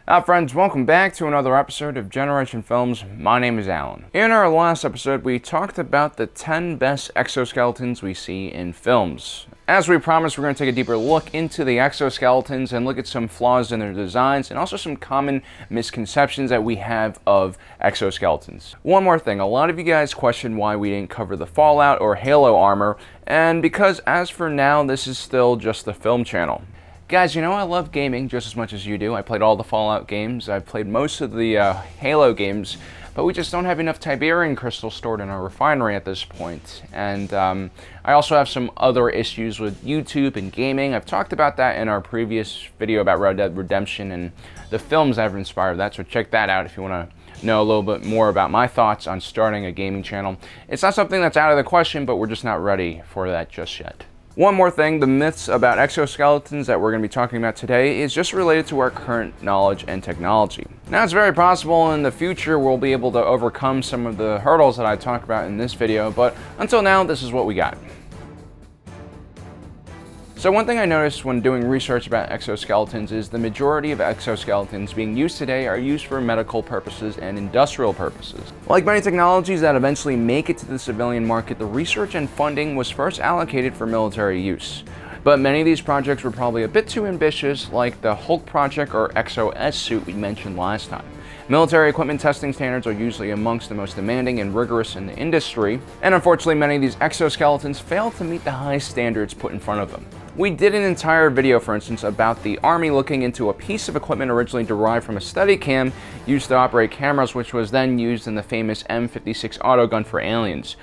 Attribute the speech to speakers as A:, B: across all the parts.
A: Hi friends, welcome back to another episode of Generation Films. My name is Alan. In our last episode, we talked about the 10 best exoskeletons we see in films. As we promised, we're going to take a deeper look into the exoskeletons and look at some flaws in their designs and also some common misconceptions that we have of exoskeletons. One more thing, a lot of you guys questioned why we didn't cover the Fallout or Halo armor, and because as for now, this is still just the film channel. Guys, you know I love gaming just as much as you do. I played all the Fallout games, I've played most of the Halo games, but we just don't have enough Tiberium crystals stored in our refinery at this point. And I also have some other issues with YouTube and gaming. I've talked about that in our previous video about Red Dead Redemption and the films that have inspired that, so check that out if you want to know a little bit more about my thoughts on starting a gaming channel. It's not something that's out of the question, but we're just not ready for that just yet. One more thing, the myths about exoskeletons that we're going to be talking about today is just related to our current knowledge and technology. Now, it's very possible in the future we'll be able to overcome some of the hurdles that I talked about in this video, but until now, this is what we got. So one thing I noticed when doing research about exoskeletons is the majority of exoskeletons being used today are used for medical purposes and industrial purposes. Like many technologies that eventually make it to the civilian market, the research and funding was first allocated for military use. But many of these projects were probably a bit too ambitious, like the Hulk project or XOS suit we mentioned last time. Military equipment testing standards are usually amongst the most demanding and rigorous in the industry, and unfortunately many of these exoskeletons fail to meet the high standards put in front of them. We did an entire video, for instance, about the Army looking into a piece of equipment originally derived from a Steadicam used to operate cameras, which was then used in the famous M56 autogun for aliens.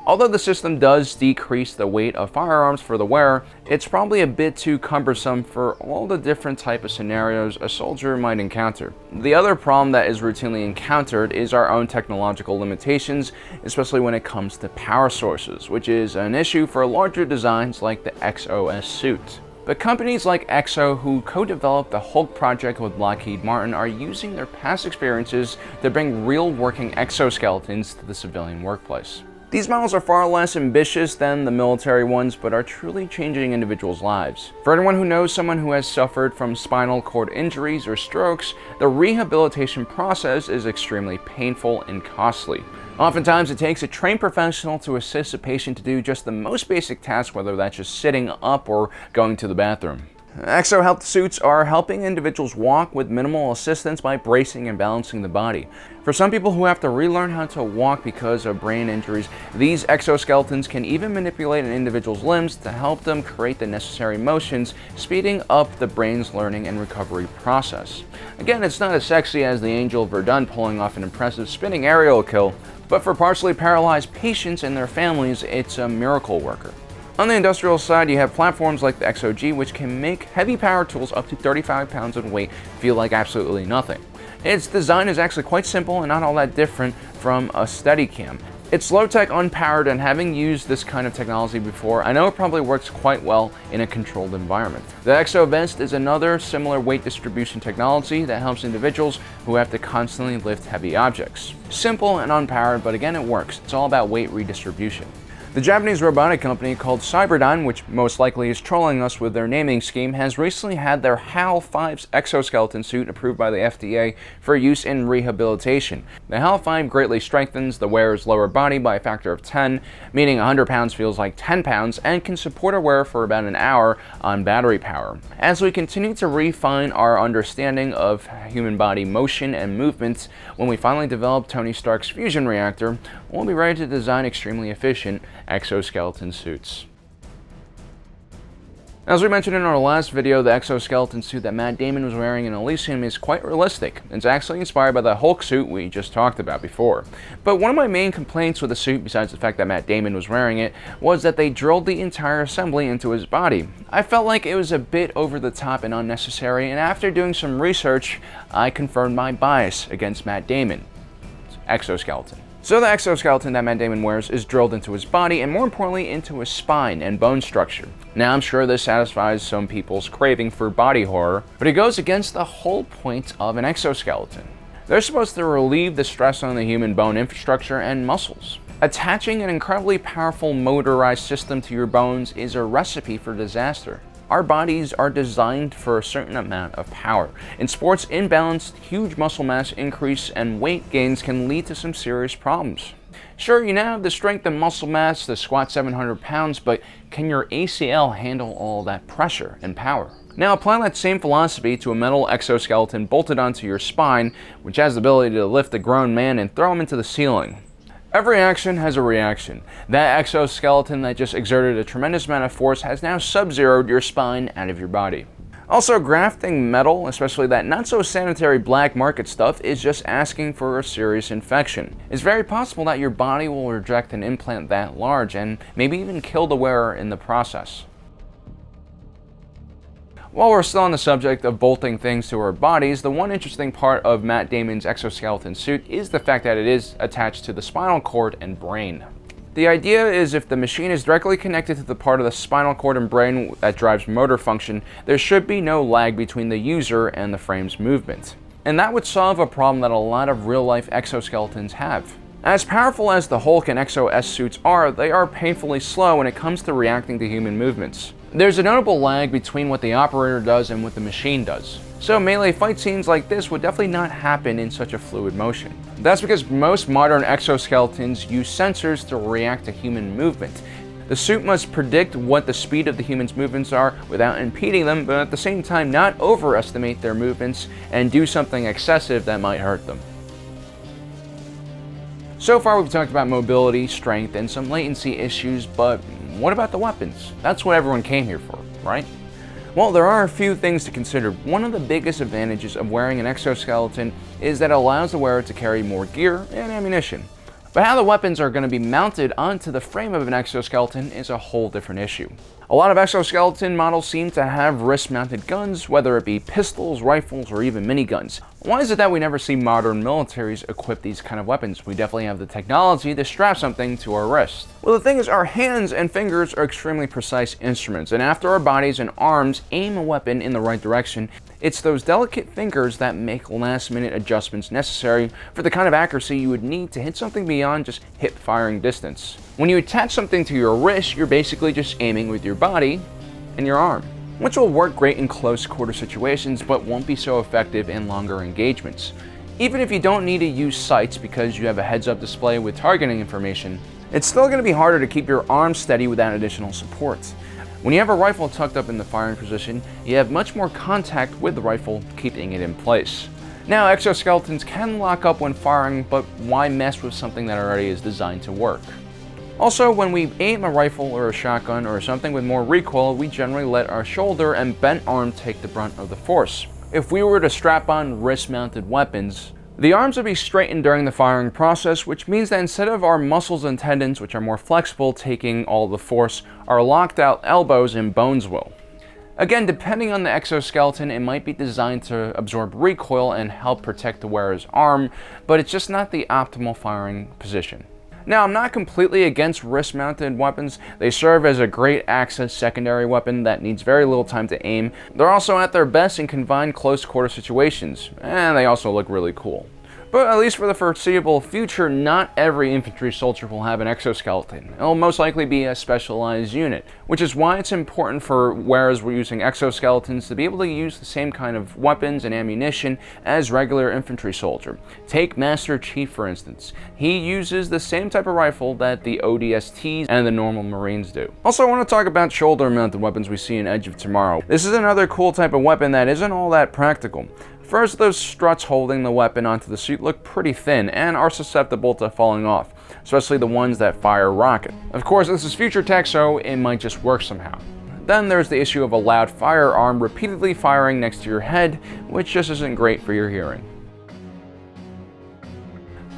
A: Although the system does decrease the weight of firearms for the wearer, it's probably a bit too cumbersome for all the different type of scenarios a soldier might encounter. The other problem that is routinely encountered is our own technological limitations, especially when it comes to power sources, which is an issue for larger designs like the XOS suit. But companies like Exo, who co-developed the Hulk project with Lockheed Martin, are using their past experiences to bring real working exoskeletons to the civilian workplace. These models are far less ambitious than the military ones, but are truly changing individuals' lives. For anyone who knows someone who has suffered from spinal cord injuries or strokes, the rehabilitation process is extremely painful and costly. Oftentimes, it takes a trained professional to assist a patient to do just the most basic tasks, whether that's just sitting up or going to the bathroom. Exo-health suits are helping individuals walk with minimal assistance by bracing and balancing the body. For some people who have to relearn how to walk because of brain injuries, these exoskeletons can even manipulate an individual's limbs to help them create the necessary motions, speeding up the brain's learning and recovery process. Again, it's not as sexy as the Angel Verdun pulling off an impressive spinning aerial kill, but for partially paralyzed patients and their families, it's a miracle worker. On the industrial side, you have platforms like the XOG, which can make heavy power tools up to 35 pounds in weight feel like absolutely nothing. Its design is actually quite simple and not all that different from a Steadicam. It's low-tech, unpowered, and having used this kind of technology before, I know it probably works quite well in a controlled environment. The Exo Vest is another similar weight distribution technology that helps individuals who have to constantly lift heavy objects. Simple and unpowered, but again, it works. It's all about weight redistribution. The Japanese robotic company called Cyberdyne, which most likely is trolling us with their naming scheme, has recently had their HAL 5 exoskeleton suit approved by the FDA for use in rehabilitation. The HAL 5 greatly strengthens the wearer's lower body by a factor of 10, meaning 100 pounds feels like 10 pounds, and can support a wearer for about an hour on battery power. As we continue to refine our understanding of human body motion and movement, when we finally develop Tony Stark's fusion reactor, we'll be ready to design extremely efficient exoskeleton suits. As we mentioned in our last video, the exoskeleton suit that Matt Damon was wearing in Elysium is quite realistic. It's actually inspired by the Hulk suit we just talked about before. But one of my main complaints with the suit, besides the fact that Matt Damon was wearing it, was that they drilled the entire assembly into his body. I felt like it was a bit over the top and unnecessary, and after doing some research, I confirmed my bias against Matt Damon. Exoskeleton. So the exoskeleton that Matt Damon wears is drilled into his body and more importantly into his spine and bone structure. Now I'm sure this satisfies some people's craving for body horror, but it goes against the whole point of an exoskeleton. They're supposed to relieve the stress on the human bone infrastructure and muscles. Attaching an incredibly powerful motorized system to your bones is a recipe for disaster. our bodies are designed for a certain amount of power. In sports, imbalanced, huge muscle mass increase and weight gains can lead to some serious problems. Sure, you now have the strength and muscle mass to squat 700 pounds, but can your ACL handle all that pressure and power? Now apply that same philosophy to a metal exoskeleton bolted onto your spine, which has the ability to lift a grown man and throw him into the ceiling. Every action has a reaction. That exoskeleton that just exerted a tremendous amount of force has now sub-zeroed your spine out of your body. Also, grafting metal, especially that not-so-sanitary black market stuff, is just asking for a serious infection. It's very possible that your body will reject an implant that large and maybe even kill the wearer in the process. While we're still on the subject of bolting things to our bodies, the one interesting part of Matt Damon's exoskeleton suit is the fact that it is attached to the spinal cord and brain. The idea is if the machine is directly connected to the part of the spinal cord and brain that drives motor function, there should be no lag between the user and the frame's movement. And that would solve a problem that a lot of real-life exoskeletons have. As powerful as the Hulk and Exo-S suits are, they are painfully slow when it comes to reacting to human movements. There's a notable lag between what the operator does and what the machine does. So melee fight scenes like this would definitely not happen in such a fluid motion. That's because most modern exoskeletons use sensors to react to human movement. The suit must predict what the speed of the human's movements are without impeding them, but at the same time not overestimate their movements and do something excessive that might hurt them. So far we've talked about mobility, strength, and some latency issues, but what about the weapons? That's what everyone came here for, right? Well, there are a few things to consider. One of the biggest advantages of wearing an exoskeleton is that it allows the wearer to carry more gear and ammunition. But how the weapons are going to be mounted onto the frame of an exoskeleton is a whole different issue. A lot of exoskeleton models seem to have wrist-mounted guns, whether it be pistols, rifles, or even miniguns. Why is it that we never see modern militaries equip these kind of weapons? We definitely have the technology to strap something to our wrist. Well, the thing is, our hands and fingers are extremely precise instruments, and after our bodies and arms aim a weapon in the right direction, it's those delicate fingers that make last-minute adjustments necessary for the kind of accuracy you would need to hit something beyond just hip-firing distance. When you attach something to your wrist, you're basically just aiming with your body and your arm, which will work great in close-quarter situations but won't be so effective in longer engagements. Even if you don't need to use sights because you have a heads-up display with targeting information, it's still going to be harder to keep your arm steady without additional support. When you have a rifle tucked up in the firing position, you have much more contact with the rifle, keeping it in place. Now, exoskeletons can lock up when firing, but why mess with something that already is designed to work? Also, when we aim a rifle or a shotgun or something with more recoil, we generally let our shoulder and bent arm take the brunt of the force. If we were to strap on wrist-mounted weapons, the arms would be straightened during the firing process, which means that instead of our muscles and tendons, which are more flexible, taking all the force, our locked out elbows and bones will. Again, depending on the exoskeleton, it might be designed to absorb recoil and help protect the wearer's arm, but it's just not the optimal firing position. Now, I'm not completely against wrist-mounted weapons. They serve as a great access secondary weapon that needs very little time to aim. They're also at their best in confined close-quarter situations, and they also look really cool. But at least for the foreseeable future, not every infantry soldier will have an exoskeleton. It'll most likely be a specialized unit, which is why it's important for wearers we're using exoskeletons to be able to use the same kind of weapons and ammunition as regular infantry soldier. Take Master Chief, for instance. He uses the same type of rifle that the ODSTs and the normal Marines do. Also, I want to talk about shoulder-mounted weapons we see in Edge of Tomorrow. This is another cool type of weapon that isn't all that practical. First, those struts holding the weapon onto the suit look pretty thin and are susceptible to falling off, especially the ones that fire rocket. Of course, this is future tech, so it might just work somehow. Then there's the issue of a loud firearm repeatedly firing next to your head, which just isn't great for your hearing.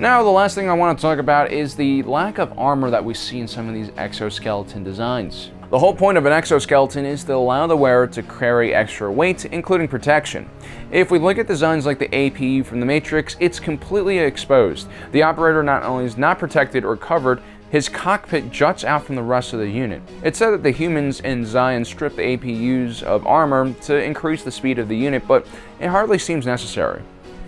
A: Now, the last thing I want to talk about is the lack of armor that we see in some of these exoskeleton designs. The whole point of an exoskeleton is to allow the wearer to carry extra weight, including protection. If we look at designs like the APU from the Matrix, it's completely exposed. The operator not only is not protected or covered, his cockpit juts out from the rest of the unit. It's said that the humans in Zion strip the APUs of armor to increase the speed of the unit, but it hardly seems necessary.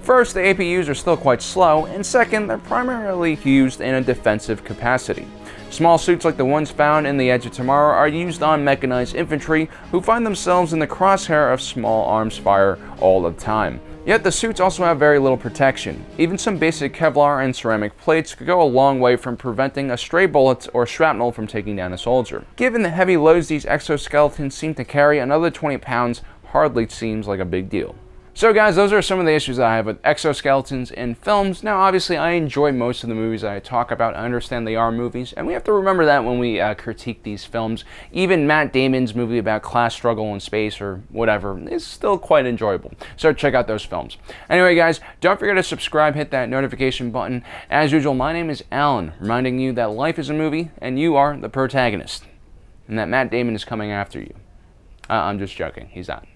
A: First, the APUs are still quite slow, and second, they're primarily used in a defensive capacity. Small suits like the ones found in The Edge of Tomorrow are used on mechanized infantry who find themselves in the crosshair of small arms fire all the time. Yet the suits also have very little protection. Even some basic Kevlar and ceramic plates could go a long way from preventing a stray bullet or shrapnel from taking down a soldier. Given the heavy loads these exoskeletons seem to carry, another 20 pounds hardly seems like a big deal. So guys, those are some of the issues that I have with exoskeletons in films. Now obviously I enjoy most of the movies that I talk about. I understand they are movies, and we have to remember that when we critique these films. Even Matt Damon's movie about class struggle in space or whatever is still quite enjoyable. So check out those films. Anyway guys, don't forget to subscribe, hit that notification button. As usual, my name is Alan, reminding you that life is a movie and you are the protagonist. And that Matt Damon is coming after you. I'm just joking, he's not.